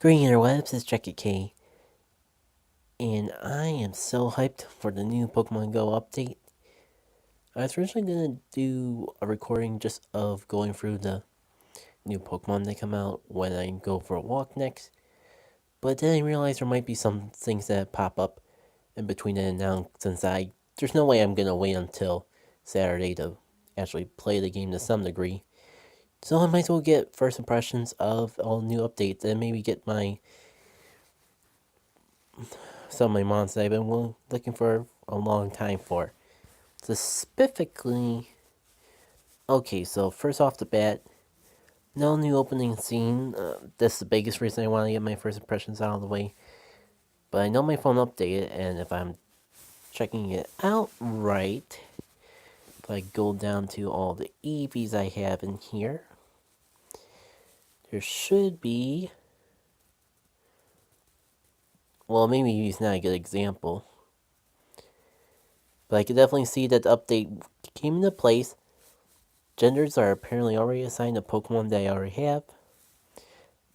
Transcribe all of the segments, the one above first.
Green interwebs, it's Jackie K, and I am so hyped for the new Pokemon Go update. I was originally gonna do a recording just of going through the new Pokemon that come out when I go for a walk next, but then I realized there might be some things that pop up in between then and now since there's no way I'm gonna wait until Saturday to actually play the game to some degree. So I might as well get first impressions of all new updates and maybe get some of my mons that I've been looking for a long time for. Specifically, okay, so first off the bat, no new opening scene. That's the biggest reason I want to get my first impressions out of the way. But I know my phone updated, and if I'm checking it out right, if I go down to all the EVs I have in here, there should be. Well, maybe he's not a good example. But I can definitely see that the update came into place. Genders are apparently already assigned to Pokemon that I already have.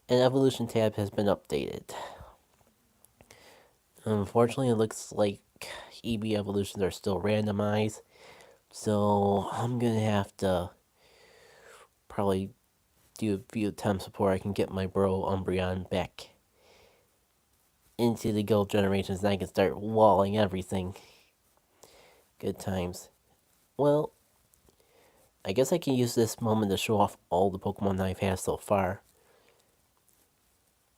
And Evolution tab has been updated. Unfortunately, it looks like EV evolutions are still randomized. So I'm going to have to probably do a few attempts before I can get my bro Umbreon back into the Gold generations and I can start walling everything. Good times. Well, I guess I can use this moment to show off all the Pokemon that I've had so far.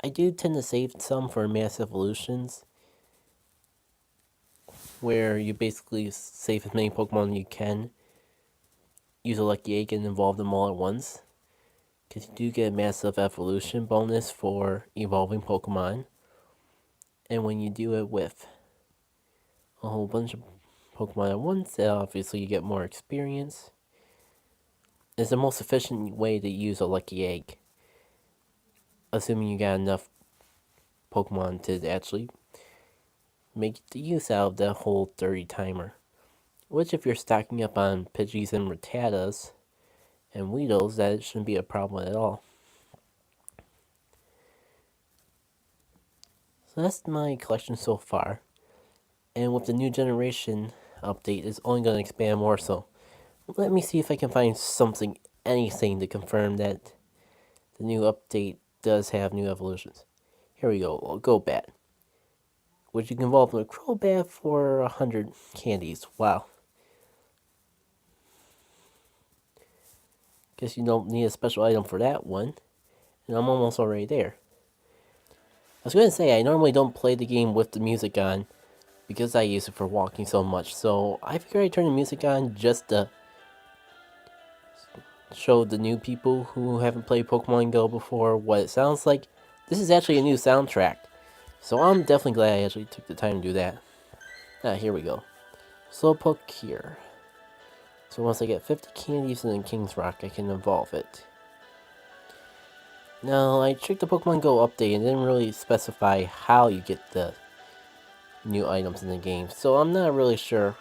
I do tend to save some for mass evolutions, where you basically save as many Pokemon as you can, use a lucky egg and evolve them all at once. Because you do get a massive evolution bonus for evolving Pokemon. And when you do it with a whole bunch of Pokemon at once, obviously you get more experience. It's the most efficient way to use a lucky egg, assuming you got enough Pokemon to actually make the use out of that whole 30 timer. Which, if you're stocking up on Pidgeys and Rattatas and Weedles, that shouldn't be a problem at all. So that's my collection so far. And with the new generation update, it's only going to expand more, so let me see if I can find anything to confirm that the new update does have new evolutions. Here we go, Golbat, which you can evolve in a Crobat for 100 candies. Wow. Guess you don't need a special item for that one. And I'm almost already there. I was going to say, I normally don't play the game with the music on because I use it for walking so much. So I figured I'd turn the music on just to show the new people who haven't played Pokemon Go before what it sounds like. This is actually a new soundtrack. So I'm definitely glad I actually took the time to do that. Here we go. Slowpoke here. So once I get 50 candies and then King's Rock, I can evolve it. Now, I checked the Pokemon Go update and didn't really specify how you get the new items in the game. So I'm not really sure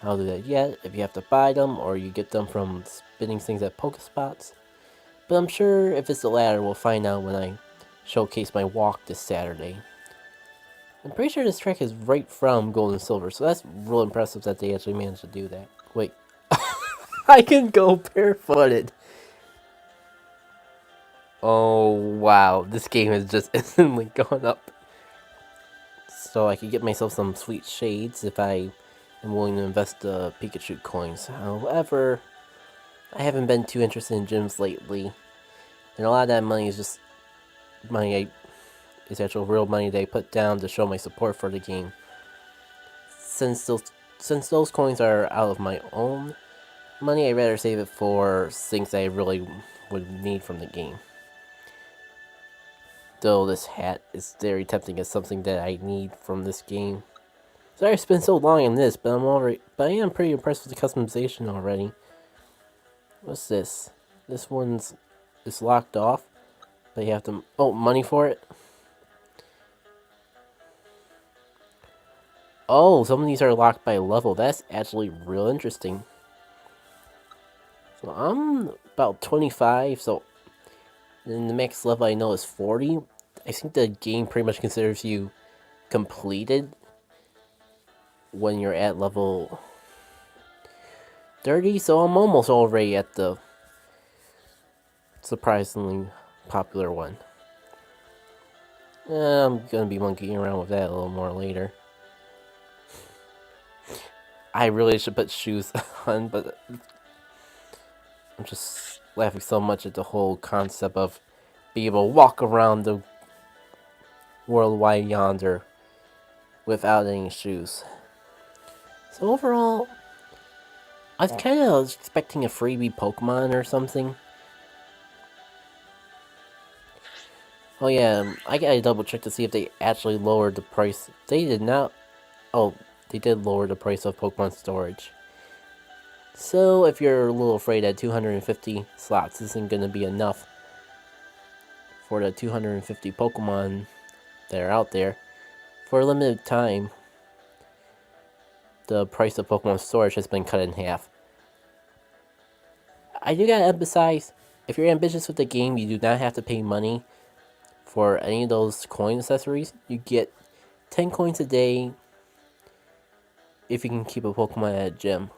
how to do that yet, if you have to buy them or you get them from spinning things at Pokespots. But I'm sure if it's the latter, we'll find out when I showcase my walk this Saturday. I'm pretty sure this track is right from Gold and Silver, so that's real impressive that they actually managed to do that. Wait, I can go barefooted! Oh wow, this game has just instantly gone up. So I could get myself some sweet shades if I am willing to invest the Pikachu coins. However, I haven't been too interested in gyms lately. And a lot of that money is just money is actual real money that I put down to show my support for the game. Since those coins are out of my own money, I'd rather save it for things I really would need from the game. Though this hat is very tempting as something that I need from this game. Sorry I spent so long on this, but I am pretty impressed with the customization already. What's this? This one's locked off, but you have to money for it. Oh, some of these are locked by level. That's actually real interesting. So I'm about 25, so then the max level I know is 40. I think the game pretty much considers you completed when you're at level 30, so I'm almost already at the surprisingly popular one. I'm gonna be monkeying around with that a little more later. I really should put shoes on, but I'm just laughing so much at the whole concept of being able to walk around the worldwide yonder without any shoes. So overall, I was kind of expecting a freebie Pokemon or something. Oh yeah, I gotta double check to see if they actually lowered the price. They did not. Oh, they did lower the price of Pokemon storage. So if you're a little afraid that 250 slots isn't gonna be enough for the 250 Pokemon that are out there, for a limited time, the price of Pokemon storage has been cut in half. I do gotta emphasize, if you're ambitious with the game, you do not have to pay money for any of those coin accessories. You get 10 coins a day if you can keep a Pokemon at a gym.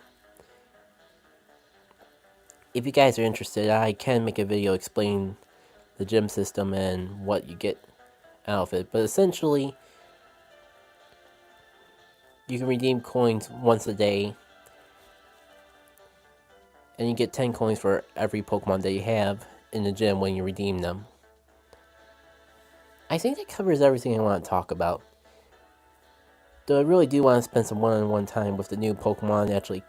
If you guys are interested, I can make a video explaining the gym system and what you get out of it. But essentially, you can redeem coins once a day, and you get 10 coins for every Pokemon that you have in the gym when you redeem them. I think that covers everything I want to talk about. Though I really do want to spend some one-on-one time with the new Pokemon, actually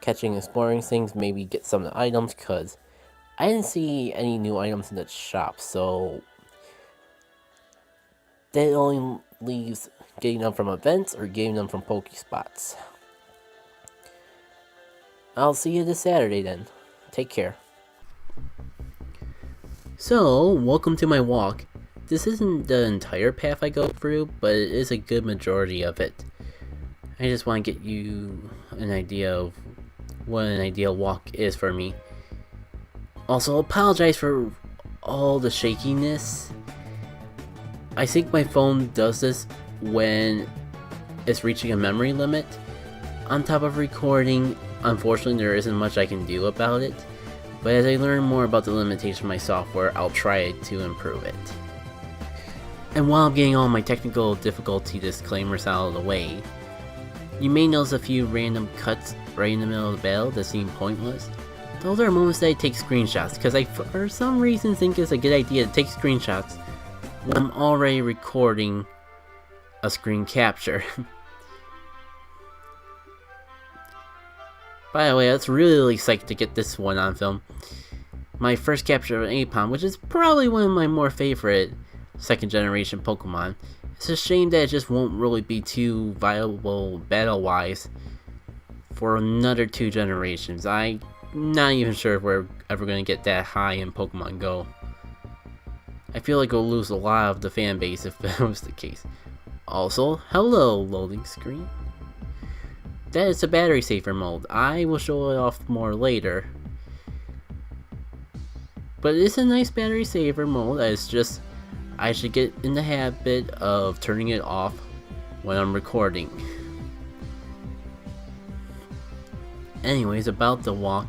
catching and exploring things, maybe get some of the items, because I didn't see any new items in the shop, so that only leaves getting them from events or getting them from Pokespots. I'll see you this Saturday then. Take care. So, welcome to my walk. This isn't the entire path I go through, but it is a good majority of it. I just want to get you an idea of what an ideal walk is for me. Also, apologize for all the shakiness. I think my phone does this when it's reaching a memory limit. On top of recording, unfortunately there isn't much I can do about it, but as I learn more about the limitation of my software, I'll try to improve it. And while I'm getting all my technical difficulty disclaimers out of the way, you may notice a few random cuts right in the middle of the battle that seem pointless. Those are moments that I take screenshots, because I for some reason think it's a good idea to take screenshots when I'm already recording a screen capture. By the way, I was really psyched to get this one on film. My first capture of an Apom, which is probably one of my more favorite second generation Pokemon. It's a shame that it just won't really be too viable battle-wise for another 2 generations. I'm not even sure if we're ever going to get that high in Pokemon Go. I feel like we'll lose a lot of the fan base if that was the case. Also, hello loading screen. That is a battery saver mode. I will show it off more later. But it's a nice battery saver mode. It's just I should get in the habit of turning it off when I'm recording. Anyways, about the walk.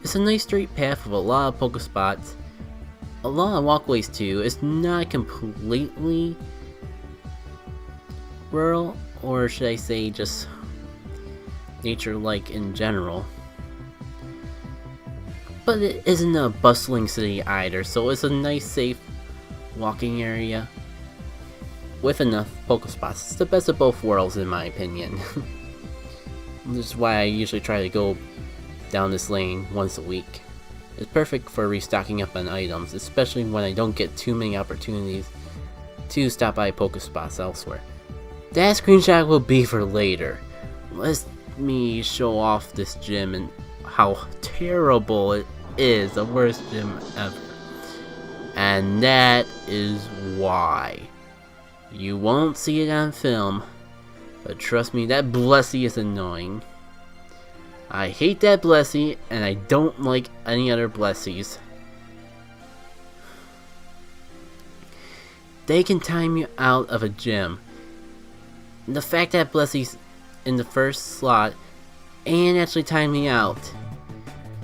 It's a nice straight path with a lot of Pokespots. A lot of walkways too. It's not completely rural, or should I say just nature-like in general. But it isn't a bustling city either, so it's a nice safe walking area with enough Pokespots. It's the best of both worlds in my opinion. This is why I usually try to go down this lane once a week. It's perfect for restocking up on items, especially when I don't get too many opportunities to stop by Pokespots elsewhere. That screenshot will be for later. Let me show off this gym and how terrible it is, the worst gym ever. And that is why. You won't see it on film, but trust me, that Blessy is annoying. I hate that Blessy, and I don't like any other Blessies. they can time you out of a gym. The fact that Blessy's in the first slot and actually time me out.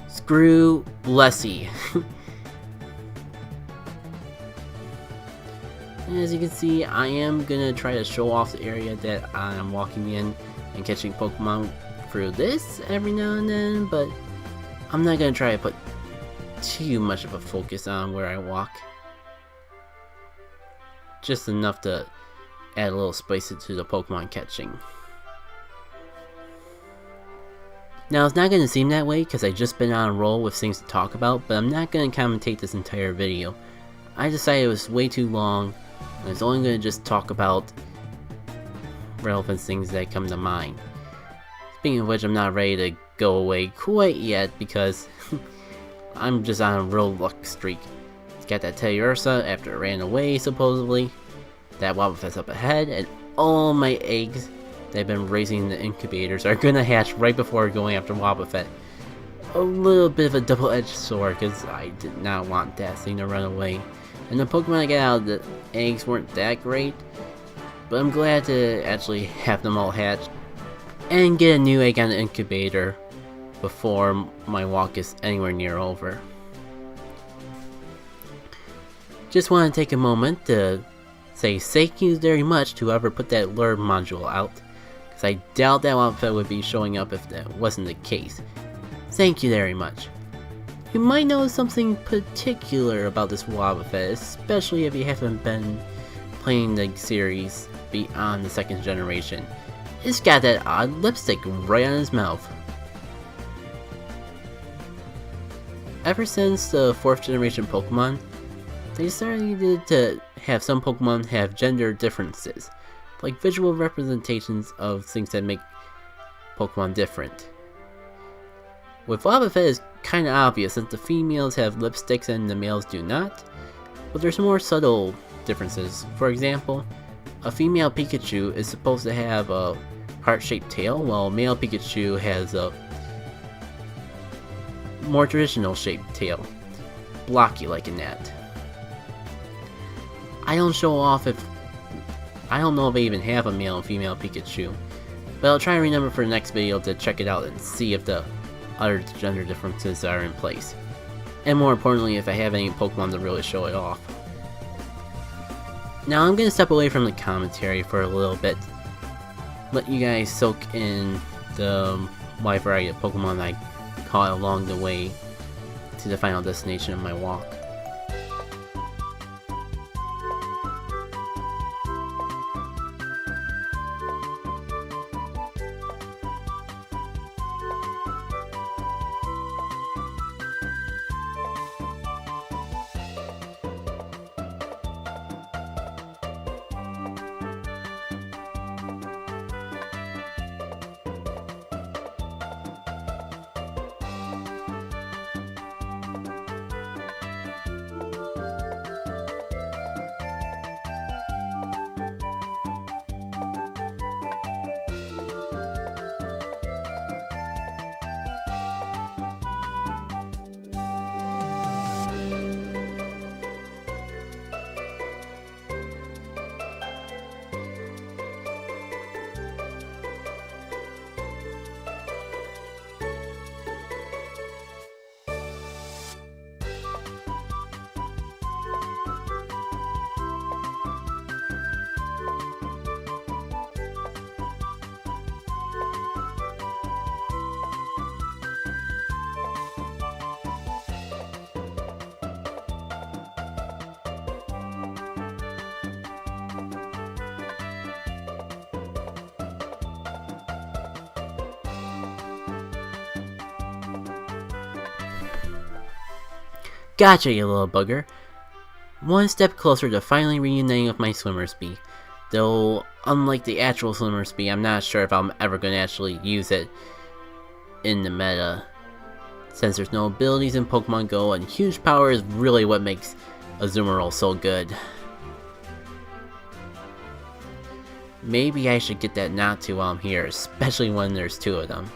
Screw Blessy. As you can see, I am gonna try to show off the area that I'm walking in and catching Pokemon through this every now and then, but I'm not gonna try to put too much of a focus on where I walk. Just enough to add a little spice to the Pokemon catching. Now it's not gonna seem that way because I've just been on a roll with things to talk about, but I'm not gonna commentate this entire video. I decided it was way too long. I was only going to just talk about relevant things that come to mind. Speaking of which, I'm not ready to go away quite yet because I'm just on a real luck streak. It's got that Teddiursa after it ran away, supposedly. That Wobbuffet's up ahead, and all my eggs that I've been raising in the incubators are going to hatch right before going after Wobbuffet. A little bit of a double-edged sword because I did not want that thing to run away. And the Pokemon I got out of the eggs weren't that great, but I'm glad to actually have them all hatch and get a new egg on the incubator before my walk is anywhere near over. Just want to take a moment to say thank you very much to whoever put that lure module out, because I doubt that Wobbuffet would be showing up if that wasn't the case. Thank you very much. You might know something particular about this Wobbuffet, especially if you haven't been playing the series beyond the 2nd generation. It's got that odd lipstick right on his mouth. Ever since the 4th generation Pokemon, they started to have some Pokemon have gender differences, like visual representations of things that make Pokemon different. With Wobbuffet, it's kind of obvious since the females have lipsticks and the males do not, but there's more subtle differences. For example, a female Pikachu is supposed to have a heart-shaped tail, while male Pikachu has a more traditional shaped tail, blocky like in that. I don't know if I even have a male and female Pikachu, but I'll try and remember for the next video to check it out and see if the other gender differences are in place. And more importantly, if I have any Pokemon to really show it off. Now I'm going to step away from the commentary for a little bit. Let you guys soak in the wide variety of Pokemon I caught along the way to the final destination of my walk. Gotcha, you little bugger. One step closer to finally reuniting with my Swimmersby. Though, unlike the actual Swimmersby, I'm not sure if I'm ever going to actually use it in the meta. Since there's no abilities in Pokemon Go, and huge power is really what makes Azumarill so good. Maybe I should get that Natu while I'm here, especially when there's 2 of them.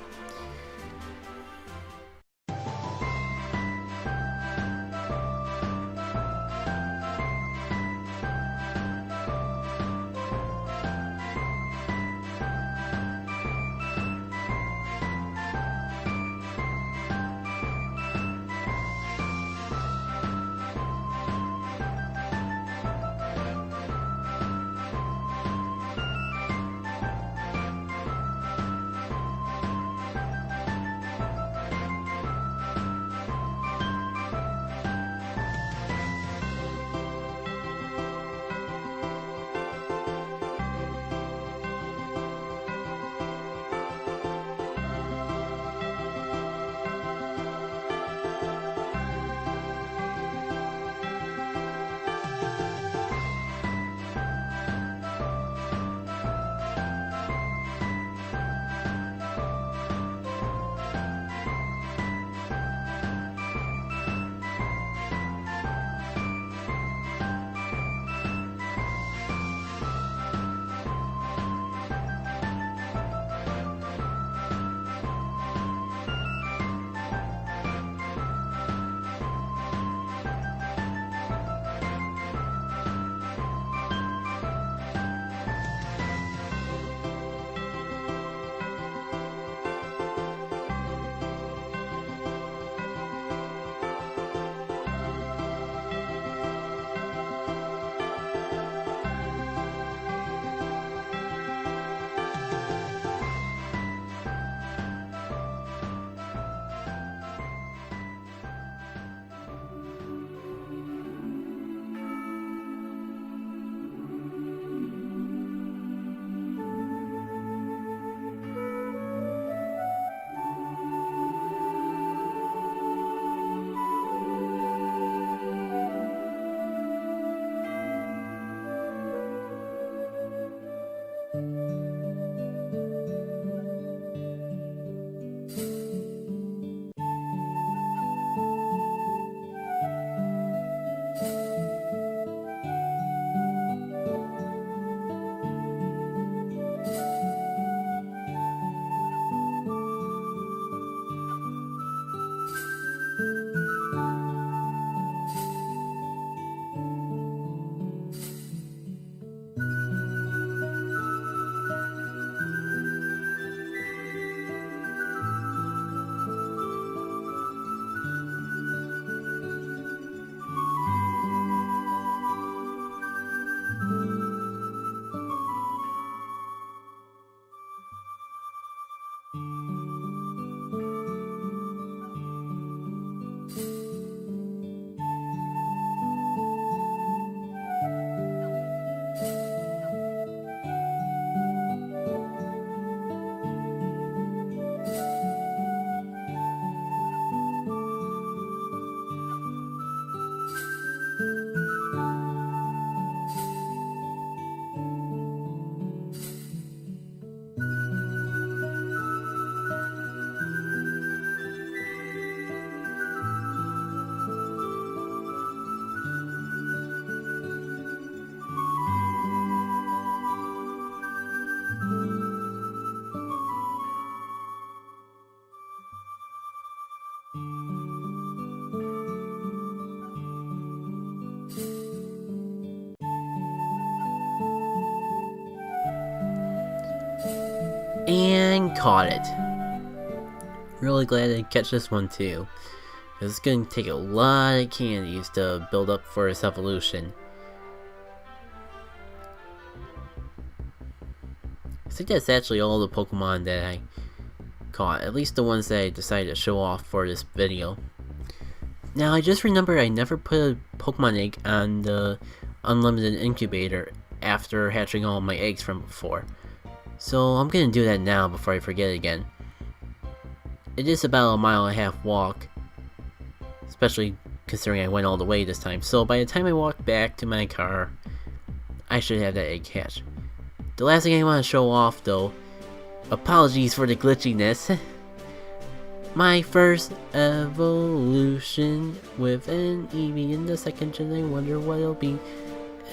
And caught it. Really glad I catch this one too. It's going to take a lot of candies to build up for its evolution. I think that's actually all the Pokemon that I caught, at least the ones that I decided to show off for this video. Now I just remembered I never put a Pokemon egg on the unlimited incubator after hatching all my eggs from before. So I'm gonna do that now before I forget again. It is about a 1.5 mile walk, especially considering I went all the way this time, so by the time I walk back to my car, I should have that egg hatched. The last thing I want to show off though, apologies for the glitchiness, my first evolution with an Eevee in the 2nd gen. I wonder what it'll be.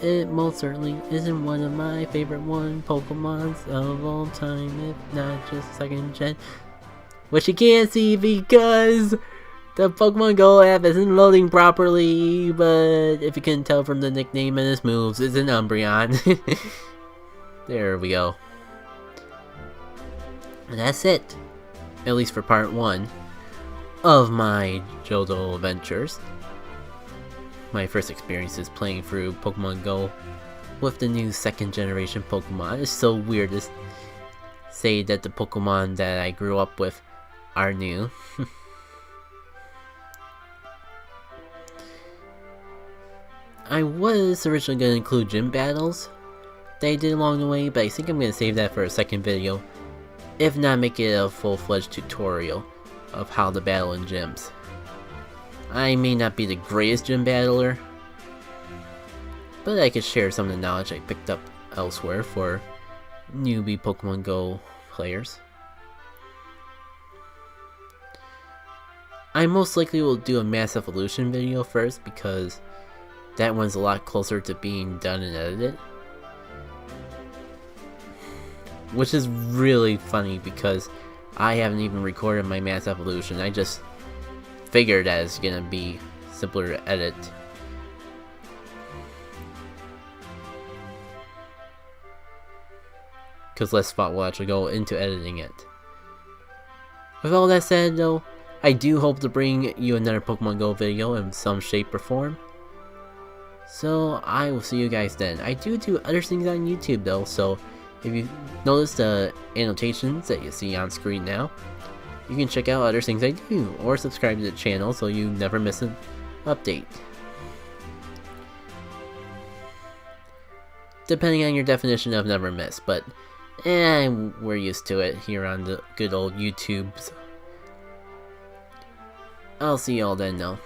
It most certainly isn't one of my favorite Pokemons of all time, if not just 2nd gen. Which you can't see because the Pokemon Go app isn't loading properly, but if you can tell from the nickname and its moves, it's an Umbreon. There we go. And that's it. At least for part 1 of my Johto adventures. My first experiences playing through Pokemon Go with the new 2nd generation Pokemon. It's so weird to say that the Pokemon that I grew up with are new. I was originally going to include gym battles that I did along the way, but I think I'm going to save that for a second video. If not, make it a full-fledged tutorial of how to battle in gyms. I may not be the greatest gym battler, but I could share some of the knowledge I picked up elsewhere for newbie Pokemon Go players. I most likely will do a mass evolution video first because that one's a lot closer to being done and edited. Which is really funny because I haven't even recorded my mass evolution. I just figured that it's gonna be simpler to edit. Because less thought will actually go into editing it. With all that said though, I do hope to bring you another Pokemon Go video in some shape or form. So I will see you guys then. I do other things on YouTube though, so if you notice the annotations that you see on screen now, you can check out other things I do, or subscribe to the channel so you never miss an update. Depending on your definition of never miss, but we're used to it here on the good old YouTubes. I'll see y'all then though.